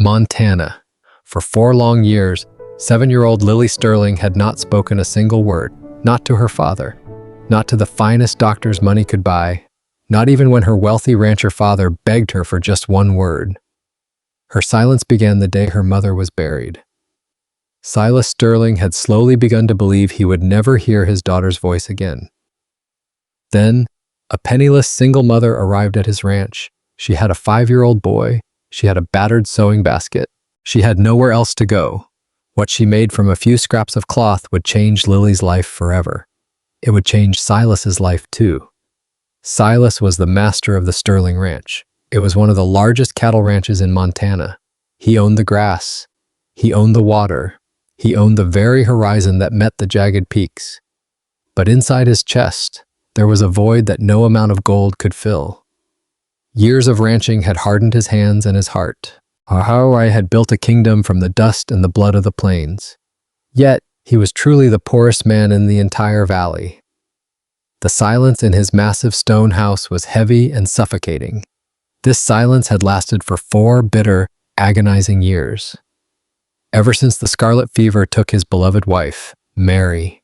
Montana. For 4 long years, 7-year-old Lily Sterling had not spoken a single word, not to her father, not to the finest doctors money could buy, not even when her wealthy rancher father begged her for just one word. Her silence began the day her mother was buried. Silas Sterling had slowly begun to believe he would never hear his daughter's voice again. Then, a penniless single mother arrived at his ranch. She had a 5-year-old boy. She had a battered sewing basket. She had nowhere else to go. What she made from a few scraps of cloth would change Lily's life forever. It would change Silas's life too. Silas was the master of the Sterling Ranch. It was one of the largest cattle ranches in Montana. He owned the grass. He owned the water. He owned the very horizon that met the jagged peaks. But inside his chest, there was a void that no amount of gold could fill. Years of ranching had hardened his hands and his heart. How I had built a kingdom from the dust and the blood of the plains. Yet, he was truly the poorest man in the entire valley. The silence in his massive stone house was heavy and suffocating. This silence had lasted for 4 bitter, agonizing years. Ever since the scarlet fever took his beloved wife, Mary.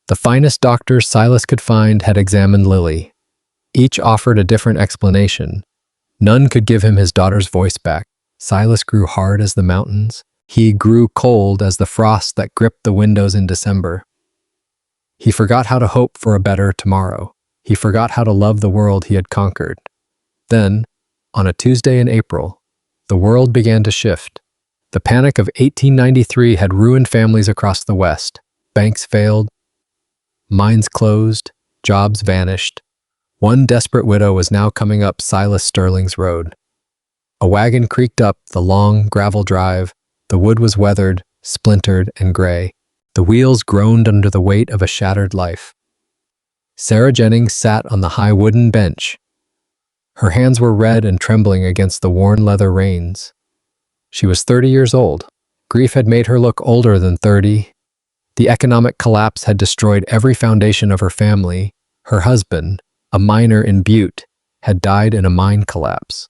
The finest doctors Silas could find had examined Lily. Each offered a different explanation. None could give him his daughter's voice back. Silas grew hard as the mountains. He grew cold as the frost that gripped the windows in December. He forgot how to hope for a better tomorrow. He forgot how to love the world he had conquered. Then, on a Tuesday in April, the world began to shift. The panic of 1893 had ruined families across the West. Banks failed. Mines closed. Jobs vanished. One desperate widow was now coming up Silas Sterling's road. A wagon creaked up the long gravel drive. The wood was weathered, splintered, and gray. The wheels groaned under the weight of a shattered life. Sarah Jennings sat on the high wooden bench. Her hands were red and trembling against the worn leather reins. She was 30 years old. Grief had made her look older than 30. The economic collapse had destroyed every foundation of her family. Her husband, a miner in Butte, had died in a mine collapse.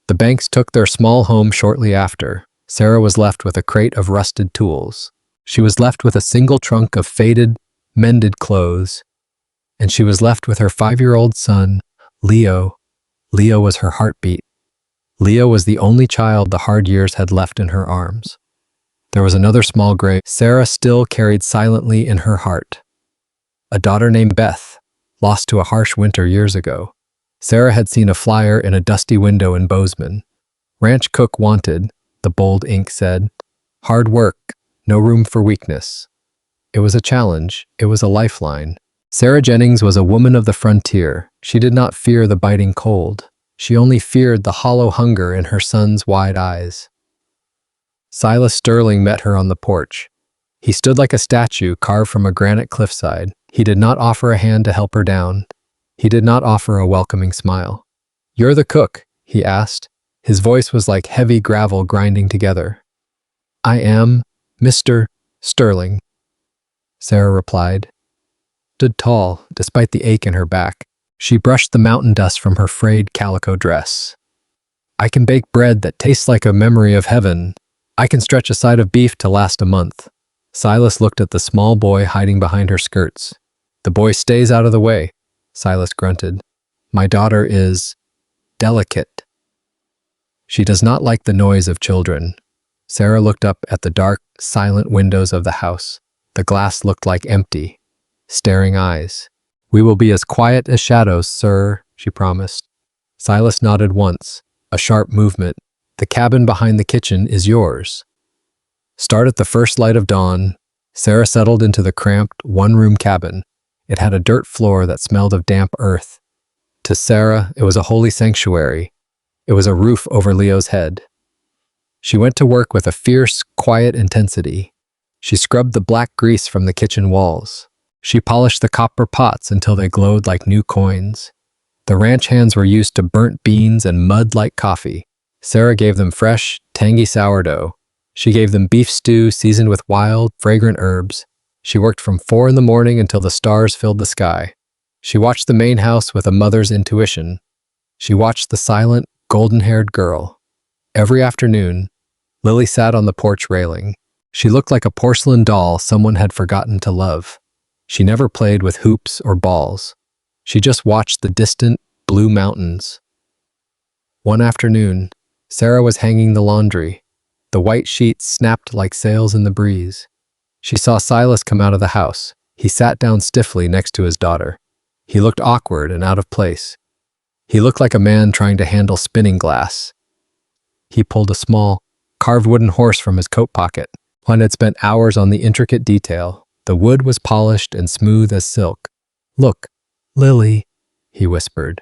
The Banks took their small home shortly after. Sarah was left with a crate of rusted tools. She was left with a single trunk of faded, mended clothes. And she was left with her 5-year-old son, Leo. Leo was her heartbeat. Leo was the only child the hard years had left in her arms. There was another small grave Sarah still carried silently in her heart. A daughter named Beth, lost to a harsh winter years ago. Sarah had seen a flyer in a dusty window in Bozeman. Ranch cook wanted, the bold ink said. Hard work, no room for weakness. It was a challenge. It was a lifeline. Sarah Jennings was a woman of the frontier. She did not fear the biting cold. She only feared the hollow hunger in her son's wide eyes. Silas Sterling met her on the porch. He stood like a statue carved from a granite cliffside. He did not offer a hand to help her down. He did not offer a welcoming smile. "You're the cook?" he asked. His voice was like heavy gravel grinding together. "I am, Mr. Sterling," Sarah replied. Stood tall, despite the ache in her back. She brushed the mountain dust from her frayed calico dress. "I can bake bread that tastes like a memory of heaven. I can stretch a side of beef to last a month." Silas looked at the small boy hiding behind her skirts. "The boy stays out of the way," Silas grunted. "My daughter is delicate. She does not like the noise of children." Sarah looked up at the dark, silent windows of the house. The glass looked like empty, staring eyes. "We will be as quiet as shadows, sir," she promised. Silas nodded once, a sharp movement. "The cabin behind the kitchen is yours." Start at the first light of dawn, Sarah settled into the cramped, one-room cabin. It had a dirt floor that smelled of damp earth. To Sarah, it was a holy sanctuary. It was a roof over Leo's head. She went to work with a fierce, quiet intensity. She scrubbed the black grease from the kitchen walls. She polished the copper pots until they glowed like new coins. The ranch hands were used to burnt beans and mud like coffee. Sarah gave them fresh, tangy sourdough. She gave them beef stew seasoned with wild, fragrant herbs. She worked from 4 in the morning until the stars filled the sky. She watched the main house with a mother's intuition. She watched the silent, golden-haired girl. Every afternoon, Lily sat on the porch railing. She looked like a porcelain doll someone had forgotten to love. She never played with hoops or balls. She just watched the distant, blue mountains. One afternoon, Sarah was hanging the laundry. The white sheets snapped like sails in the breeze. She saw Silas come out of the house. He sat down stiffly next to his daughter. He looked awkward and out of place. He looked like a man trying to handle spinning glass. He pulled a small, carved wooden horse from his coat pocket. Juan had spent hours on the intricate detail. The wood was polished and smooth as silk. "Look, Lily," he whispered.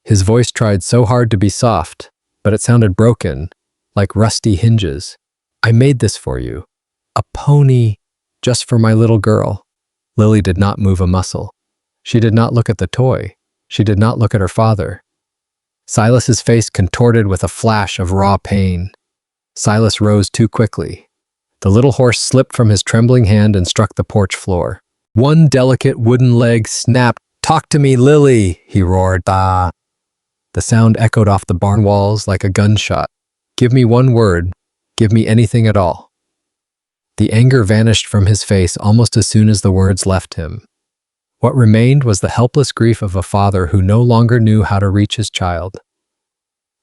His voice tried so hard to be soft, but it sounded broken, like rusty hinges. "I made this for you. A pony, just for my little girl." Lily did not move a muscle. She did not look at the toy. She did not look at her father. Silas's face contorted with a flash of raw pain. Silas rose too quickly. The little horse slipped from his trembling hand and struck the porch floor. One delicate wooden leg snapped. "Talk to me, Lily," he roared. "Ah." The sound echoed off the barn walls like a gunshot. "Give me one word. Give me anything at all." The anger vanished from his face almost as soon as the words left him. What remained was the helpless grief of a father who no longer knew how to reach his child.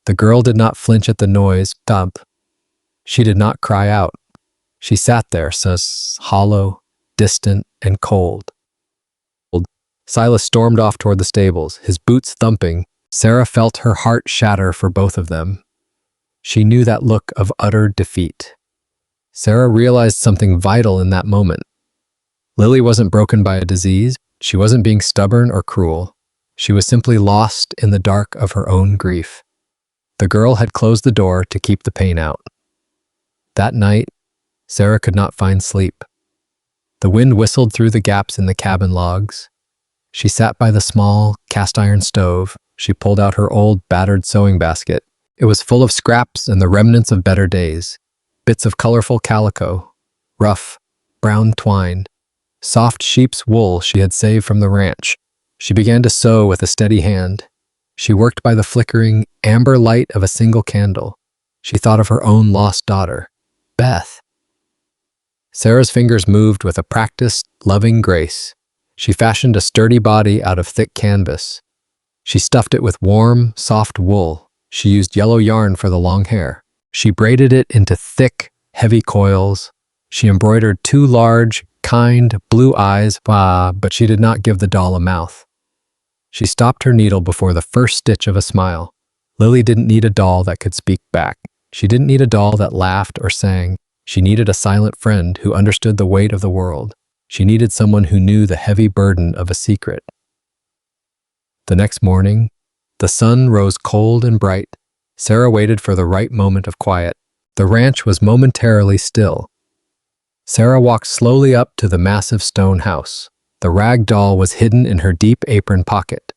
The girl did not flinch at the noise. Thump. She did not cry out. She sat there, hollow, distant, and cold. Silas stormed off toward the stables, his boots thumping. Sarah felt her heart shatter for both of them. She knew that look of utter defeat. Sarah realized something vital in that moment. Lily wasn't broken by a disease. She wasn't being stubborn or cruel. She was simply lost in the dark of her own grief. The girl had closed the door to keep the pain out. That night, Sarah could not find sleep. The wind whistled through the gaps in the cabin logs. She sat by the small, cast-iron stove. She pulled out her old, battered sewing basket. It was full of scraps and the remnants of better days. Bits of colorful calico, rough, brown twine, soft sheep's wool she had saved from the ranch. She began to sew with a steady hand. She worked by the flickering, amber light of a single candle. She thought of her own lost daughter, Beth. Sarah's fingers moved with a practiced, loving grace. She fashioned a sturdy body out of thick canvas. She stuffed it with warm, soft wool. She used yellow yarn for the long hair. She braided it into thick, heavy coils. She embroidered two large, kind, blue eyes, but she did not give the doll a mouth. She stopped her needle before the first stitch of a smile. Lily didn't need a doll that could speak back. She didn't need a doll that laughed or sang. She needed a silent friend who understood the weight of the world. She needed someone who knew the heavy burden of a secret. The next morning, the sun rose cold and bright. Sarah waited for the right moment of quiet. The ranch was momentarily still. Sarah walked slowly up to the massive stone house. The rag doll was hidden in her deep apron pocket.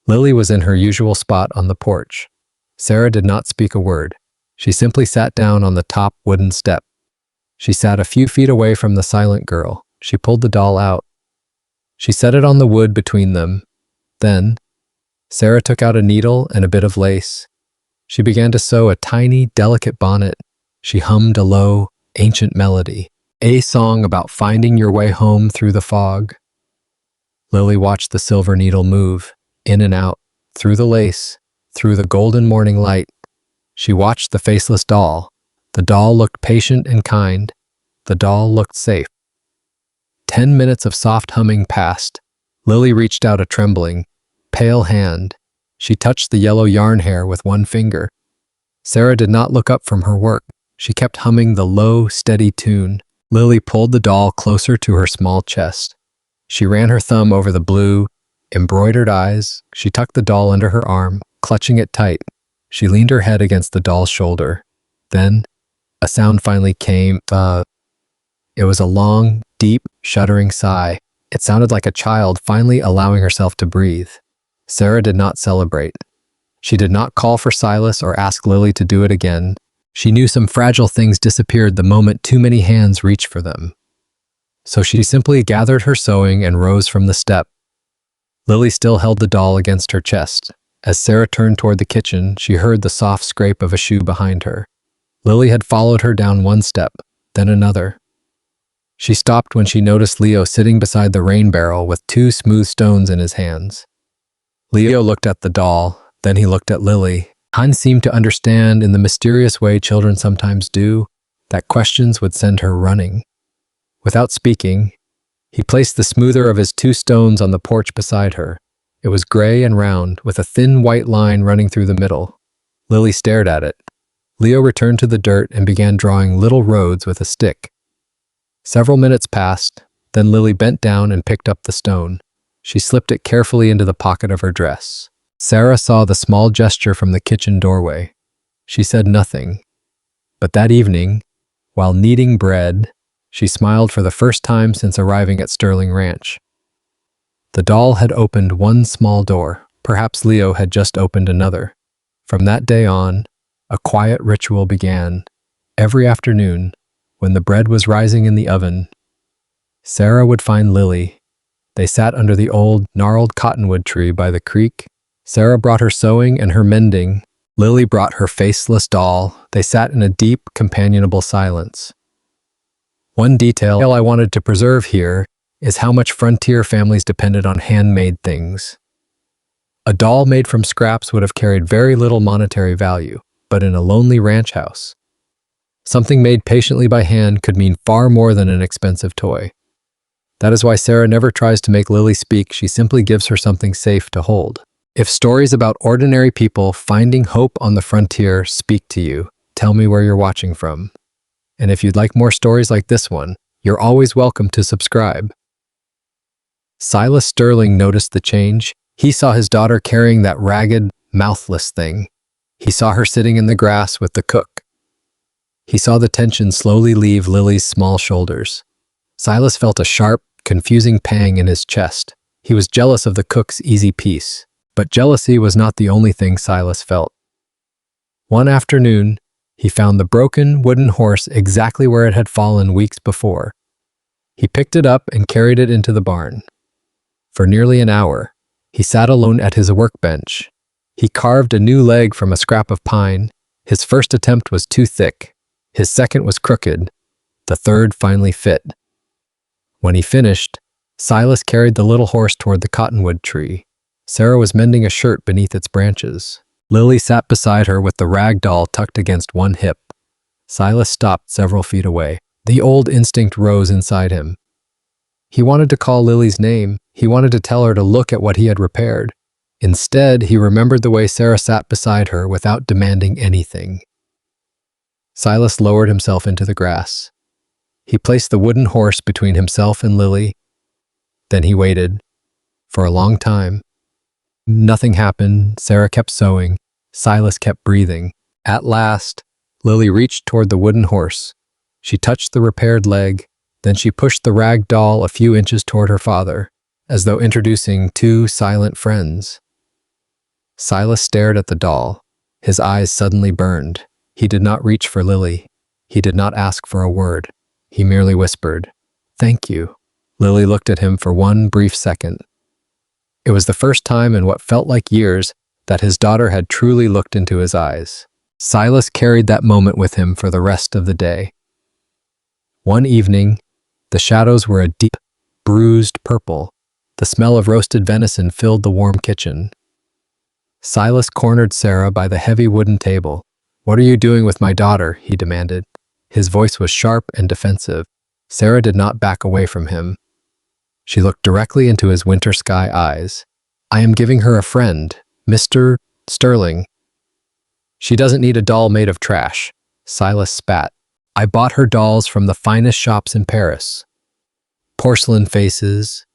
Lily was in her usual spot on the porch. Sarah did not speak a word. She simply sat down on the top wooden step. She sat a few feet away from the silent girl. She pulled the doll out. She set it on the wood between them. Then, Sarah took out a needle and a bit of lace. She began to sew a tiny, delicate bonnet. She hummed a low, ancient melody, a song about finding your way home through the fog. Lily watched the silver needle move, in and out, through the lace, through the golden morning light. She watched the faceless doll. The doll looked patient and kind. The doll looked safe. 10 minutes of soft humming passed. Lily reached out a trembling, pale hand. She touched the yellow yarn hair with one finger. Sarah did not look up from her work. She kept humming the low, steady tune. Lily pulled the doll closer to her small chest. She ran her thumb over the blue, embroidered eyes. She tucked the doll under her arm, clutching it tight. She leaned her head against the doll's shoulder. Then, a sound finally came. It was a long, deep, shuddering sigh. It sounded like a child finally allowing herself to breathe. Sarah did not celebrate. She did not call for Silas or ask Lily to do it again. She knew some fragile things disappeared the moment too many hands reached for them. So she simply gathered her sewing and rose from the step. Lily still held the doll against her chest. As Sarah turned toward the kitchen, she heard the soft scrape of a shoe behind her. Lily had followed her down one step, then another. She stopped when she noticed Leo sitting beside the rain barrel with two smooth stones in his hands. Leo looked at the doll, then he looked at Lily. Hans seemed to understand in the mysterious way children sometimes do, that questions would send her running. Without speaking, he placed the smoother of his two stones on the porch beside her. It was gray and round, with a thin white line running through the middle. Lily stared at it. Leo returned to the dirt and began drawing little roads with a stick. Several minutes passed, then Lily bent down and picked up the stone. She slipped it carefully into the pocket of her dress. Sarah saw the small gesture from the kitchen doorway. She said nothing. But that evening, while kneading bread, she smiled for the first time since arriving at Sterling Ranch. The doll had opened one small door. Perhaps Leo had just opened another. From that day on, a quiet ritual began. Every afternoon, when the bread was rising in the oven, Sarah would find Lily. They sat under the old, gnarled cottonwood tree by the creek. Sarah brought her sewing and her mending. Lily brought her faceless doll. They sat in a deep, companionable silence. One detail I wanted to preserve here is how much frontier families depended on handmade things. A doll made from scraps would have carried very little monetary value, but in a lonely ranch house, something made patiently by hand could mean far more than an expensive toy. That is why Sarah never tries to make Lily speak, she simply gives her something safe to hold. If stories about ordinary people finding hope on the frontier speak to you, tell me where you're watching from. And if you'd like more stories like this one, you're always welcome to subscribe. Silas Sterling noticed the change. He saw his daughter carrying that ragged, mouthless thing. He saw her sitting in the grass with the cook. He saw the tension slowly leave Lily's small shoulders. Silas felt a sharp, confusing pang in his chest. He was jealous of the cook's easy peace. But jealousy was not the only thing Silas felt. One afternoon, he found the broken wooden horse exactly where it had fallen weeks before. He picked it up and carried it into the barn. For nearly an hour, he sat alone at his workbench. He carved a new leg from a scrap of pine. His first attempt was too thick. His second was crooked. The third finally fit. When he finished, Silas carried the little horse toward the cottonwood tree. Sarah was mending a shirt beneath its branches. Lily sat beside her with the rag doll tucked against one hip. Silas stopped several feet away. The old instinct rose inside him. He wanted to call Lily's name. He wanted to tell her to look at what he had repaired. Instead, he remembered the way Sarah sat beside her without demanding anything. Silas lowered himself into the grass. He placed the wooden horse between himself and Lily. Then he waited. For a long time. Nothing happened. Sarah kept sewing. Silas kept breathing. At last, Lily reached toward the wooden horse. She touched the repaired leg. Then she pushed the rag doll a few inches toward her father, as though introducing two silent friends. Silas stared at the doll. His eyes suddenly burned. He did not reach for Lily. He did not ask for a word. He merely whispered, "Thank you." Lily looked at him for one brief second. It was the first time in what felt like years that his daughter had truly looked into his eyes. Silas carried that moment with him for the rest of the day. One evening, the shadows were a deep, bruised purple. The smell of roasted venison filled the warm kitchen. Silas cornered Sarah by the heavy wooden table. "What are you doing with my daughter?" he demanded. His voice was sharp and defensive. Sarah did not back away from him. She looked directly into his winter sky eyes. "I am giving her a friend, Mr. Sterling." "She doesn't need a doll made of trash." Silas spat. "I bought her dolls from the finest shops in Paris. Porcelain faces,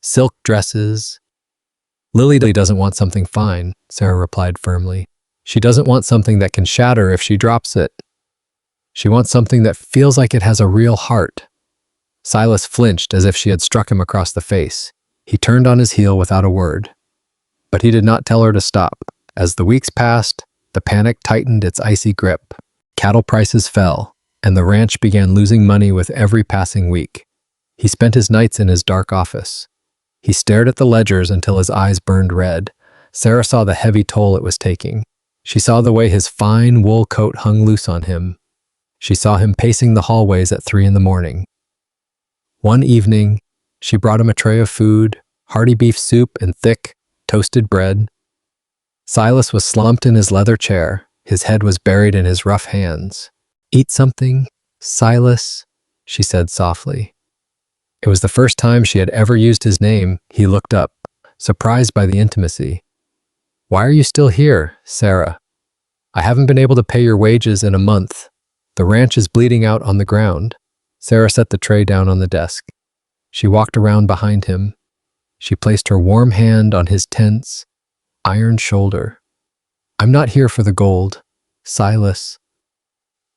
silk dresses." "Lily doesn't want something fine," Sarah replied firmly. "She doesn't want something that can shatter if she drops it. She wants something that feels like it has a real heart." Silas flinched as if she had struck him across the face. He turned on his heel without a word. But he did not tell her to stop. As the weeks passed, the panic tightened its icy grip. Cattle prices fell, and the ranch began losing money with every passing week. He spent his nights in his dark office. He stared at the ledgers until his eyes burned red. Sarah saw the heavy toll it was taking. She saw the way his fine wool coat hung loose on him. She saw him pacing the hallways at 3 in the morning. One evening, she brought him a tray of food, hearty beef soup and thick, toasted bread. Silas was slumped in his leather chair. His head was buried in his rough hands. "Eat something, Silas," she said softly. It was the first time she had ever used his name. He looked up, surprised by the intimacy. "Why are you still here, Sarah? I haven't been able to pay your wages in a month. The ranch is bleeding out on the ground." Sarah set the tray down on the desk. She walked around behind him. She placed her warm hand on his tense, iron shoulder. "I'm not here for the gold, Silas.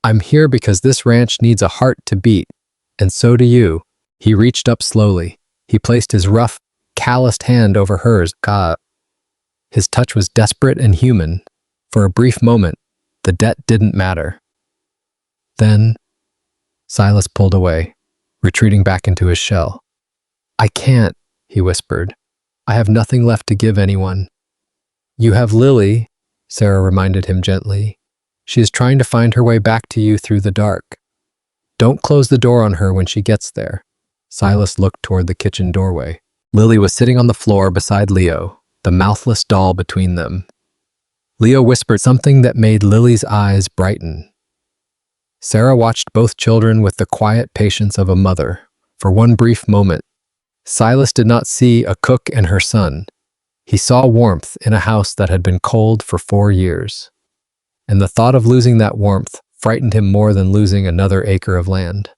I'm here because this ranch needs a heart to beat, and so do you." He reached up slowly. He placed his rough, calloused hand over hers. His touch was desperate and human. For a brief moment, the debt didn't matter. Then, Silas pulled away, retreating back into his shell. "I can't," he whispered. "I have nothing left to give anyone." "You have Lily," Sarah reminded him gently. "She is trying to find her way back to you through the dark. Don't close the door on her when she gets there." Silas looked toward the kitchen doorway. Lily was sitting on the floor beside Leo, the mouthless doll between them. Leo whispered something that made Lily's eyes brighten. Sarah watched both children with the quiet patience of a mother. For one brief moment, Silas did not see a cook and her son. He saw warmth in a house that had been cold for 4 years. And the thought of losing that warmth frightened him more than losing another acre of land.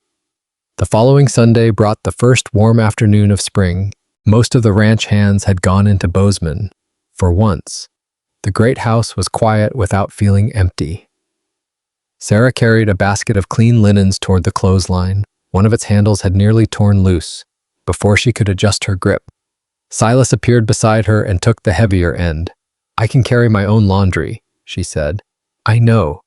The following Sunday brought the first warm afternoon of spring. Most of the ranch hands had gone into Bozeman. For once, the great house was quiet without feeling empty. Sarah carried a basket of clean linens toward the clothesline. One of its handles had nearly torn loose. Before she could adjust her grip, Silas appeared beside her and took the heavier end. "I can carry my own laundry," she said. "I know.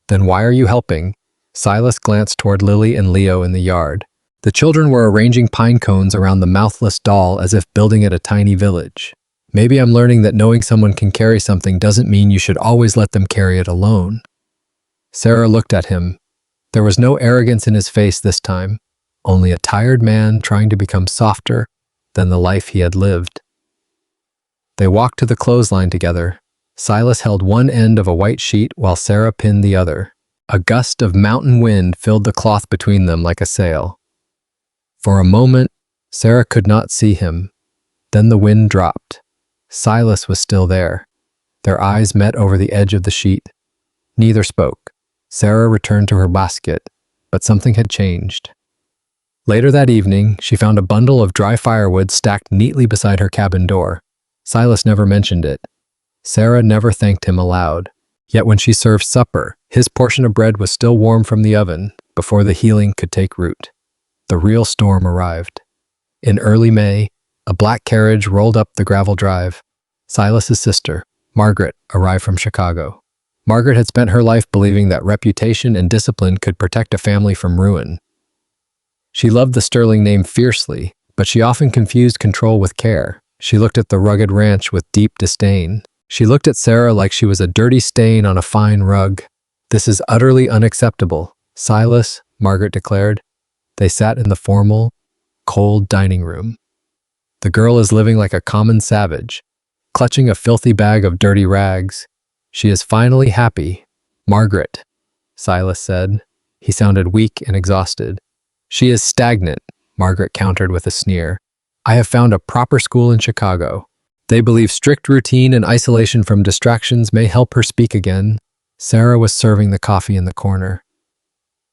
Then why are you helping?" Silas glanced toward Lily and Leo in the yard. The children were arranging pine cones around the mouthless doll as if building it a tiny village. "Maybe I'm learning that knowing someone can carry something doesn't mean you should always let them carry it alone." Sarah looked at him. There was no arrogance in his face this time, only a tired man trying to become softer than the life he had lived. They walked to the clothesline together. Silas held one end of a white sheet while Sarah pinned the other. A gust of mountain wind filled the cloth between them like a sail. For a moment, Sarah could not see him. Then the wind dropped. Silas was still there. Their eyes met over the edge of the sheet. Neither spoke. Sarah returned to her basket, but something had changed. Later that evening, she found a bundle of dry firewood stacked neatly beside her cabin door. Silas never mentioned it. Sarah never thanked him aloud. Yet when she served supper, his portion of bread was still warm from the oven before the healing could take root. The real storm arrived. In early May, a black carriage rolled up the gravel drive. Silas's sister, Margaret, arrived from Chicago. Margaret had spent her life believing that reputation and discipline could protect a family from ruin. She loved the Sterling name fiercely, but she often confused control with care. She looked at the rugged ranch with deep disdain. She looked at Sarah like she was a dirty stain on a fine rug. "This is utterly unacceptable, Silas," Margaret declared. They sat in the formal, cold dining room. "The girl is living like a common savage, clutching a filthy bag of dirty rags. She is finally happy." "Margaret," Silas said. He sounded weak and exhausted. "She is stagnant," Margaret countered with a sneer. "I have found a proper school in Chicago. They believe strict routine and isolation from distractions may help her speak again." Sarah was serving the coffee in the corner.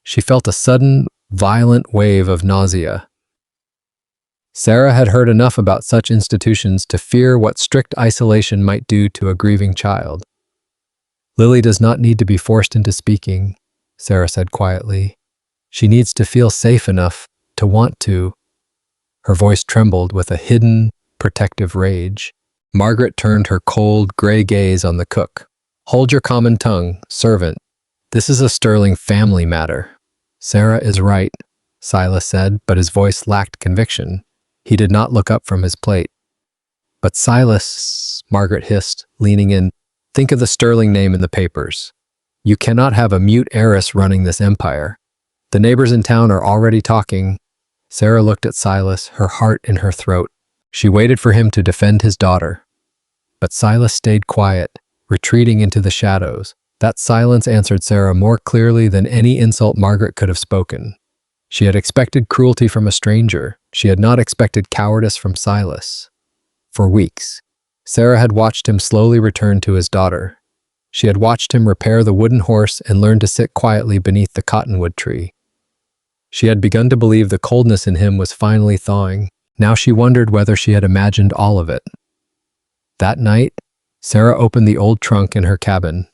She felt a sudden, violent wave of nausea. Sarah had heard enough about such institutions to fear what strict isolation might do to a grieving child. "Lily does not need to be forced into speaking," Sarah said quietly. "She needs to feel safe enough to want to." Her voice trembled with a hidden, protective rage. Margaret turned her cold, gray gaze on the cook. "Hold your common tongue, servant. This is a Sterling family matter." "Sarah is right," Silas said, but his voice lacked conviction. He did not look up from his plate. "But Silas," Margaret hissed, leaning in. Think of the sterling name in the papers. You cannot have a mute heiress running this empire. The neighbors in town are already talking. Sarah looked at Silas, her heart in her throat. She waited for him to defend his daughter. But Silas stayed quiet, retreating into the shadows. That silence answered Sarah more clearly than any insult Margaret could have spoken. She had expected cruelty from a stranger. She had not expected cowardice from Silas. For weeks, Sarah had watched him slowly return to his daughter. She had watched him repair the wooden horse and learn to sit quietly beneath the cottonwood tree. She had begun to believe the coldness in him was finally thawing. Now she wondered whether she had imagined all of it. That night, Sarah opened the old trunk in her cabin.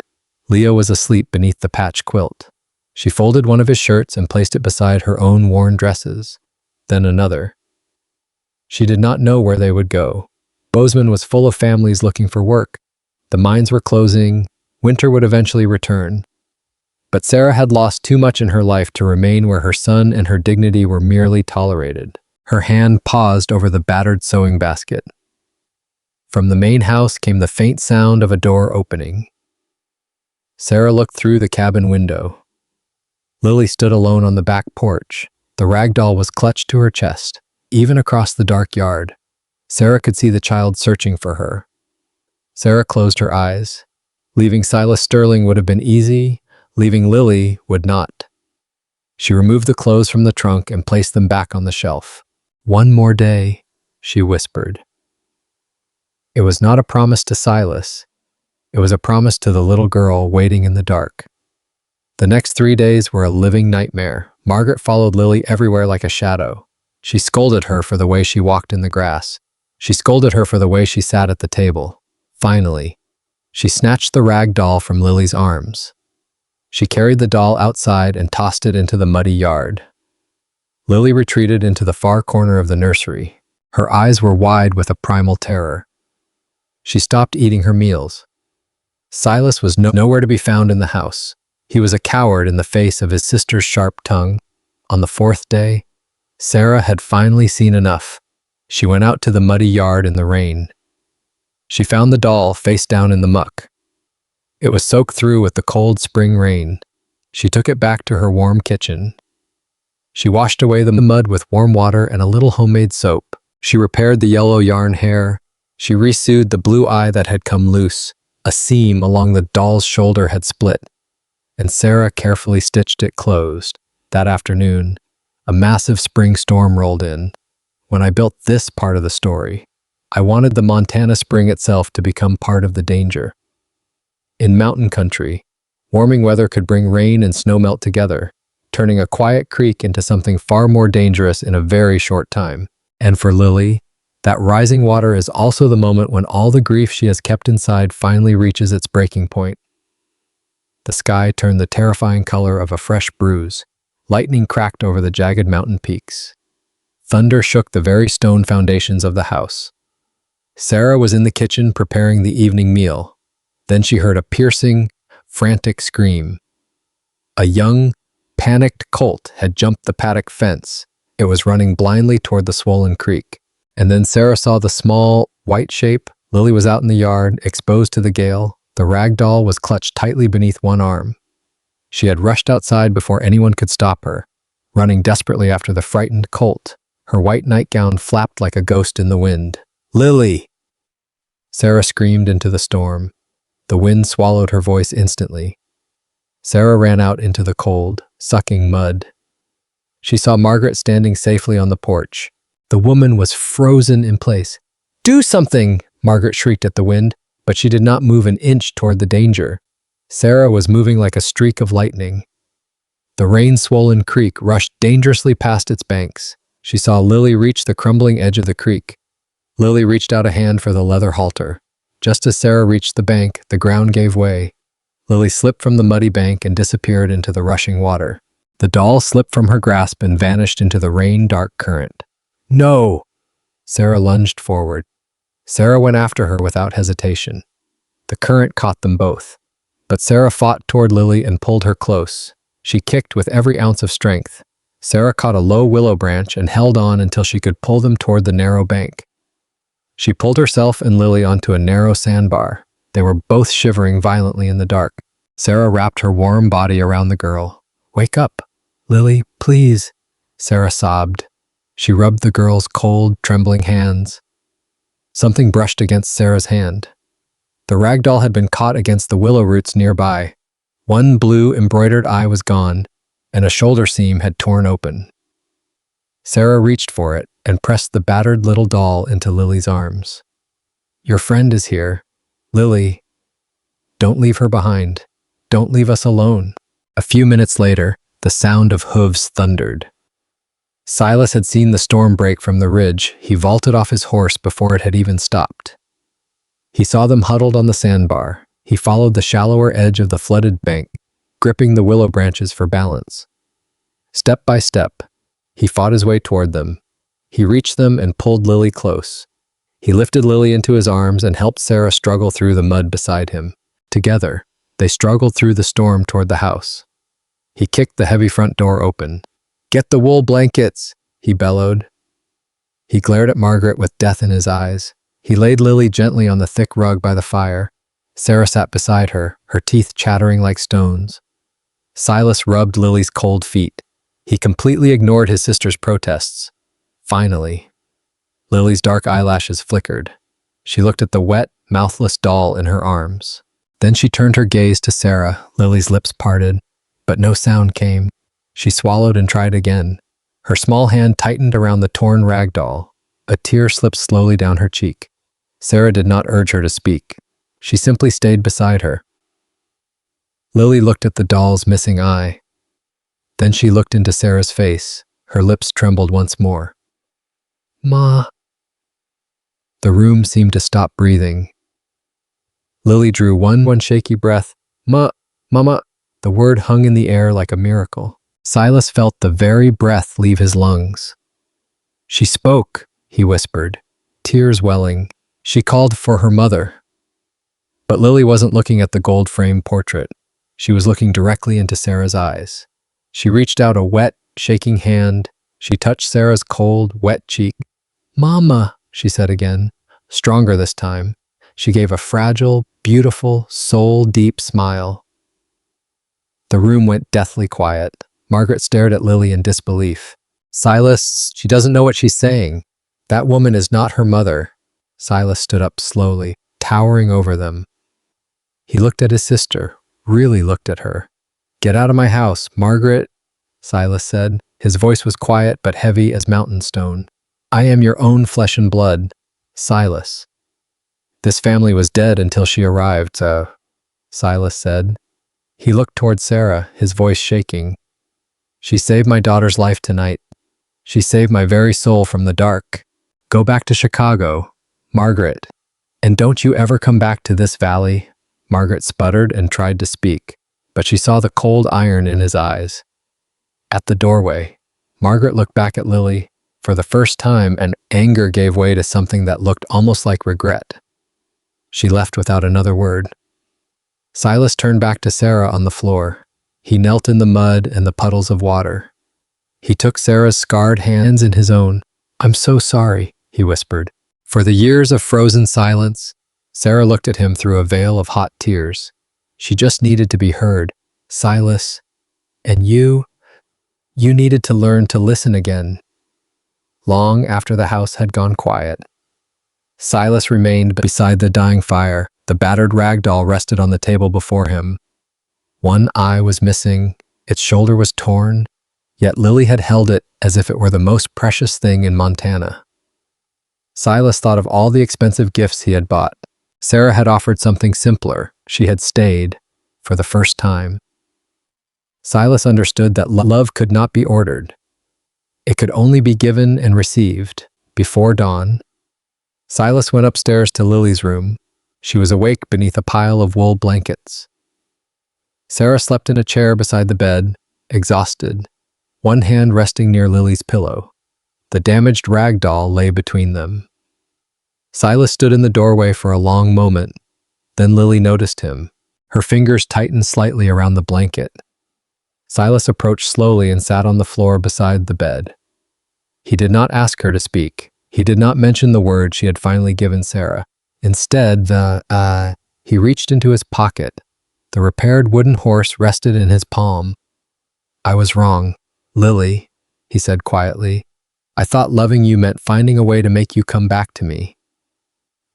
Leo was asleep beneath the patch quilt. She folded one of his shirts and placed it beside her own worn dresses, then another. She did not know where they would go. Bozeman was full of families looking for work. The mines were closing. Winter would eventually return. But Sarah had lost too much in her life to remain where her son and her dignity were merely tolerated. Her hand paused over the battered sewing basket. From the main house came the faint sound of a door opening. Sarah looked through the cabin window. Lily stood alone on the back porch. The rag doll was clutched to her chest. Even across the dark yard, Sarah could see the child searching for her. Sarah closed her eyes. Leaving Silas Sterling would have been easy. Leaving Lily would not. She removed the clothes from the trunk and placed them back on the shelf. One more day, she whispered. It was not a promise to Silas. It was a promise to the little girl waiting in the dark. The next 3 days were a living nightmare. Margaret followed Lily everywhere like a shadow. She scolded her for the way she walked in the grass. She scolded her for the way she sat at the table. Finally, she snatched the rag doll from Lily's arms. She carried the doll outside and tossed it into the muddy yard. Lily retreated into the far corner of the nursery. Her eyes were wide with a primal terror. She stopped eating her meals. Silas was nowhere to be found in the house. He was a coward in the face of his sister's sharp tongue. On the 4th day, Sarah had finally seen enough. She went out to the muddy yard in the rain. She found the doll face down in the muck. It was soaked through with the cold spring rain. She took it back to her warm kitchen. She washed away the mud with warm water and a little homemade soap. She repaired the yellow yarn hair. She re-sewed the blue eye that had come loose. A seam along the doll's shoulder had split, and Sarah carefully stitched it closed. That afternoon, a massive spring storm rolled in. When I built this part of the story, I wanted the Montana spring itself to become part of the danger. In mountain country, warming weather could bring rain and snowmelt together, turning a quiet creek into something far more dangerous in a very short time. And for Lily, that rising water is also the moment when all the grief she has kept inside finally reaches its breaking point. The sky turned the terrifying color of a fresh bruise. Lightning cracked over the jagged mountain peaks. Thunder shook the very stone foundations of the house. Sarah was in the kitchen preparing the evening meal. Then she heard a piercing, frantic scream. A young, panicked colt had jumped the paddock fence. It was running blindly toward the swollen creek. And then Sarah saw the small, white shape. Lily was out in the yard, exposed to the gale. The rag doll was clutched tightly beneath one arm. She had rushed outside before anyone could stop her, running desperately after the frightened colt. Her white nightgown flapped like a ghost in the wind. "Lily!" Sarah screamed into the storm. The wind swallowed her voice instantly. Sarah ran out into the cold, sucking mud. She saw Margaret standing safely on the porch. The woman was frozen in place. "Do something!" Margaret shrieked at the wind, but she did not move an inch toward the danger. Sarah was moving like a streak of lightning. The rain-swollen creek rushed dangerously past its banks. She saw Lily reach the crumbling edge of the creek. Lily reached out a hand for the leather halter. Just as Sarah reached the bank, the ground gave way. Lily slipped from the muddy bank and disappeared into the rushing water. The doll slipped from her grasp and vanished into the rain-dark current. "No!" Sarah lunged forward. Sarah went after her without hesitation. The current caught them both. But Sarah fought toward Lily and pulled her close. She kicked with every ounce of strength. Sarah caught a low willow branch and held on until she could pull them toward the narrow bank. She pulled herself and Lily onto a narrow sandbar. They were both shivering violently in the dark. Sarah wrapped her warm body around the girl. "Wake up, Lily, please," Sarah sobbed. She rubbed the girl's cold, trembling hands. Something brushed against Sarah's hand. The rag doll had been caught against the willow roots nearby. One blue embroidered eye was gone, and a shoulder seam had torn open. Sarah reached for it and pressed the battered little doll into Lily's arms. "Your friend is here. Lily, don't leave her behind. Don't leave us alone." A few minutes later, the sound of hooves thundered. Silas had seen the storm break from the ridge. He vaulted off his horse before it had even stopped. He saw them huddled on the sandbar. He followed the shallower edge of the flooded bank, gripping the willow branches for balance. Step by step, he fought his way toward them. He reached them and pulled Lily close. He lifted Lily into his arms and helped Sarah struggle through the mud beside him. Together, they struggled through the storm toward the house. He kicked the heavy front door open. "Get the wool blankets," he bellowed. He glared at Margaret with death in his eyes. He laid Lily gently on the thick rug by the fire. Sarah sat beside her, her teeth chattering like stones. Silas rubbed Lily's cold feet. He completely ignored his sister's protests. Finally, Lily's dark eyelashes flickered. She looked at the wet, mouthless doll in her arms. Then she turned her gaze to Sarah. Lily's lips parted, but no sound came. She swallowed and tried again. Her small hand tightened around the torn rag doll. A tear slipped slowly down her cheek. Sarah did not urge her to speak. She simply stayed beside her. Lily looked at the doll's missing eye. Then she looked into Sarah's face. Her lips trembled once more. "Ma." The room seemed to stop breathing. Lily drew one shaky breath. Mama." The word hung in the air like a miracle. Silas felt the very breath leave his lungs. "She spoke," he whispered, tears welling. "She called for her mother." But Lily wasn't looking at the gold-framed portrait. She was looking directly into Sarah's eyes. She reached out a wet, shaking hand. She touched Sarah's cold, wet cheek. "Mama," she said again, stronger this time. She gave a fragile, beautiful, soul-deep smile. The room went deathly quiet. Margaret stared at Lily in disbelief. "Silas, she doesn't know what she's saying. That woman is not her mother." Silas stood up slowly, towering over them. He looked at his sister, really looked at her. "Get out of my house, Margaret," Silas said. His voice was quiet but heavy as mountain stone. "I am your own flesh and blood, Silas." "This family was dead until she arrived, Silas said. He looked toward Sarah, his voice shaking. "She saved my daughter's life tonight. She saved my very soul from the dark. Go back to Chicago, Margaret. And don't you ever come back to this valley." Margaret sputtered and tried to speak, but she saw the cold iron in his eyes. At the doorway, Margaret looked back at Lily. For the first time, and anger gave way to something that looked almost like regret. She left without another word. Silas turned back to Sarah on the floor. He knelt in the mud and the puddles of water. He took Sarah's scarred hands in his own. "I'm so sorry," he whispered. For the years of frozen silence, Sarah looked at him through a veil of hot tears. She just needed to be heard. "Silas, and you needed to learn to listen again." Long after the house had gone quiet, Silas remained beside the dying fire. The battered rag doll rested on the table before him. One eye was missing, its shoulder was torn, yet Lily had held it as if it were the most precious thing in Montana. Silas thought of all the expensive gifts he had bought. Sarah had offered something simpler. She had stayed, for the first time. Silas understood that love could not be ordered. It could only be given and received. Before dawn, Silas went upstairs to Lily's room. She was awake beneath a pile of wool blankets. Sarah slept in a chair beside the bed, exhausted, one hand resting near Lily's pillow. The damaged rag doll lay between them. Silas stood in the doorway for a long moment. Then Lily noticed him. Her fingers tightened slightly around the blanket. Silas approached slowly and sat on the floor beside the bed. He did not ask her to speak. He did not mention the word she had finally given Sarah. Instead, he reached into his pocket. The repaired wooden horse rested in his palm. I was wrong, Lily, he said quietly. I thought loving you meant finding a way to make you come back to me.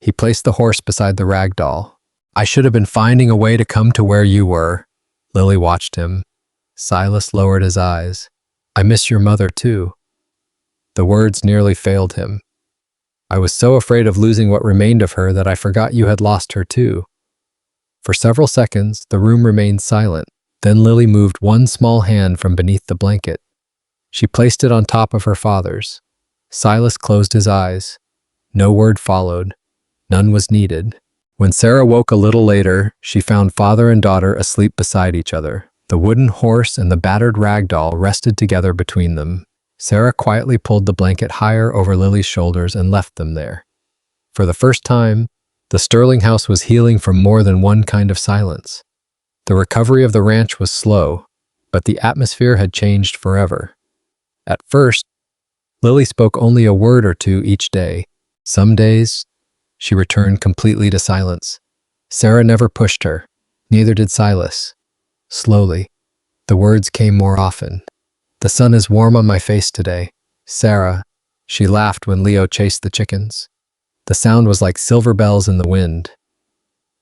He placed the horse beside the rag doll. I should have been finding a way to come to where you were. Lily watched him. Silas lowered his eyes. I miss your mother too. The words nearly failed him. I was so afraid of losing what remained of her that I forgot you had lost her too. For several seconds, the room remained silent. Then Lily moved one small hand from beneath the blanket. She placed it on top of her father's. Silas closed his eyes. No word followed. None was needed. When Sarah woke a little later, she found father and daughter asleep beside each other. The wooden horse and the battered rag doll rested together between them. Sarah quietly pulled the blanket higher over Lily's shoulders and left them there. For the first time, the Sterling house was healing from more than one kind of silence. The recovery of the ranch was slow, but the atmosphere had changed forever. At first, Lily spoke only a word or two each day. Some days, she returned completely to silence. Sarah never pushed her, neither did Silas. Slowly, the words came more often. The sun is warm on my face today, Sarah. She laughed when Leo chased the chickens. The sound was like silver bells in the wind.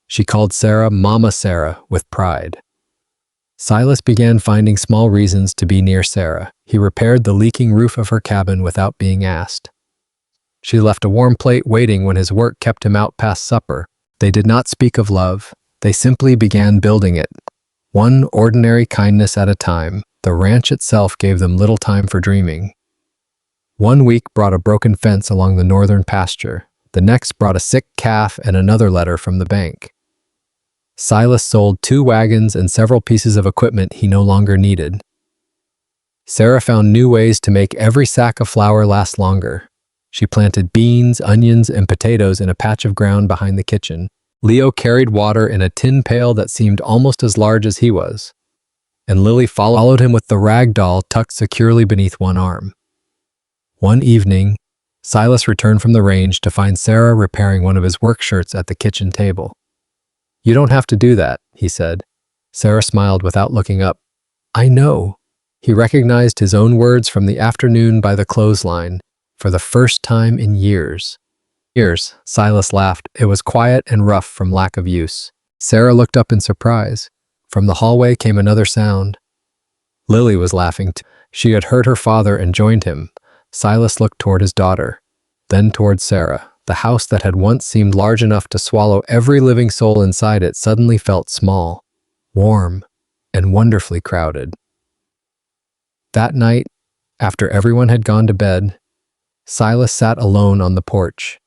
She called Sarah Mama Sarah with pride. Silas began finding small reasons to be near Sarah. He repaired the leaking roof of her cabin without being asked. She left a warm plate waiting when his work kept him out past supper. They did not speak of love. They simply began building it, one ordinary kindness at a time. The ranch itself gave them little time for dreaming. One week brought a broken fence along the northern pasture. The next brought a sick calf and another letter from the bank. Silas sold 2 wagons and several pieces of equipment he no longer needed. Sarah found new ways to make every sack of flour last longer. She planted beans, onions, and potatoes in a patch of ground behind the kitchen. Leo carried water in a tin pail that seemed almost as large as he was, and Lily followed him with the rag doll tucked securely beneath one arm. One evening, Silas returned from the range to find Sarah repairing one of his work shirts at the kitchen table. You don't have to do that, he said. Sarah smiled without looking up. I know. He recognized his own words from the afternoon by the clothesline, for the first time in years. Silas laughed. It was quiet and rough from lack of use. Sarah looked up in surprise. From the hallway came another sound. Lily was laughing too. She had heard her father and joined him. Silas looked toward his daughter, then toward Sarah. The house that had once seemed large enough to swallow every living soul inside it suddenly felt small, warm, and wonderfully crowded. That night, after everyone had gone to bed, Silas sat alone on the porch.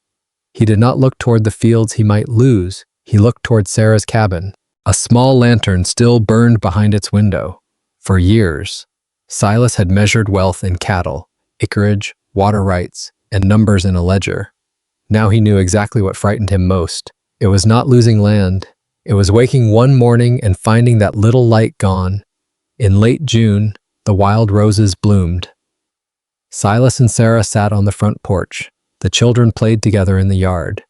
He did not look toward the fields he might lose. He looked toward Sarah's cabin. A small lantern still burned behind its window. For years, Silas had measured wealth in cattle, acreage, water rights, and numbers in a ledger. Now he knew exactly what frightened him most. It was not losing land. It was waking one morning and finding that little light gone. In late June, the wild roses bloomed. Silas and Sarah sat on the front porch. The children played together in the yard.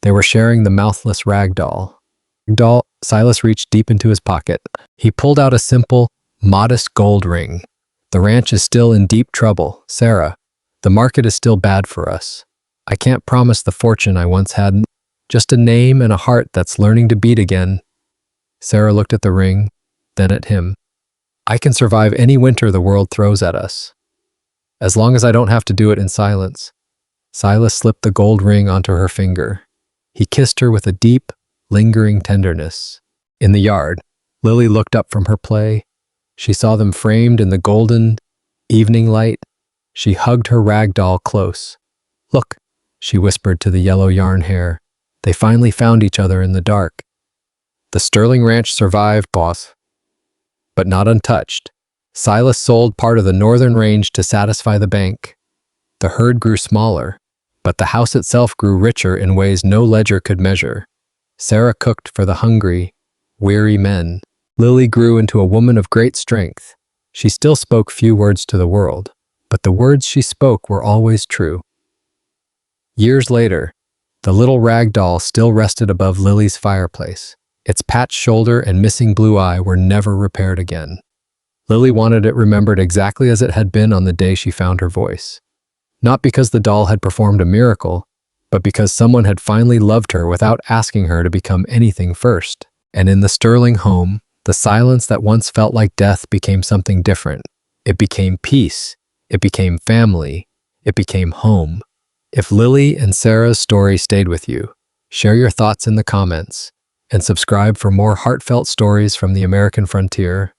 They were sharing the mouthless rag doll. Silas reached deep into his pocket. He pulled out a simple, modest gold ring. The ranch is still in deep trouble, Sarah. The market is still bad for us. I can't promise the fortune I once had, just a name and a heart that's learning to beat again. Sarah looked at the ring, then at him. I can survive any winter the world throws at us, as long as I don't have to do it in silence. Silas slipped the gold ring onto her finger. He kissed her with a deep, lingering tenderness. In the yard, Lily looked up from her play. She saw them framed in the golden evening light. She hugged her rag doll close. Look, she whispered to the yellow yarn hair. They finally found each other in the dark. The Sterling ranch survived, boss, but not untouched. Silas sold part of the northern range to satisfy the bank. The herd grew smaller, but the house itself grew richer in ways no ledger could measure. Sarah cooked for the hungry, weary men. Lily grew into a woman of great strength. She still spoke few words to the world, but the words she spoke were always true. Years later, the little rag doll still rested above Lily's fireplace. Its patched shoulder and missing blue eye were never repaired again. Lily wanted it remembered exactly as it had been on the day she found her voice. Not because the doll had performed a miracle, but because someone had finally loved her without asking her to become anything first. And in the Sterling home, the silence that once felt like death became something different. It became peace. It became family. It became home. If Lily and Sarah's story stayed with you, share your thoughts in the comments and subscribe for more heartfelt stories from the American frontier.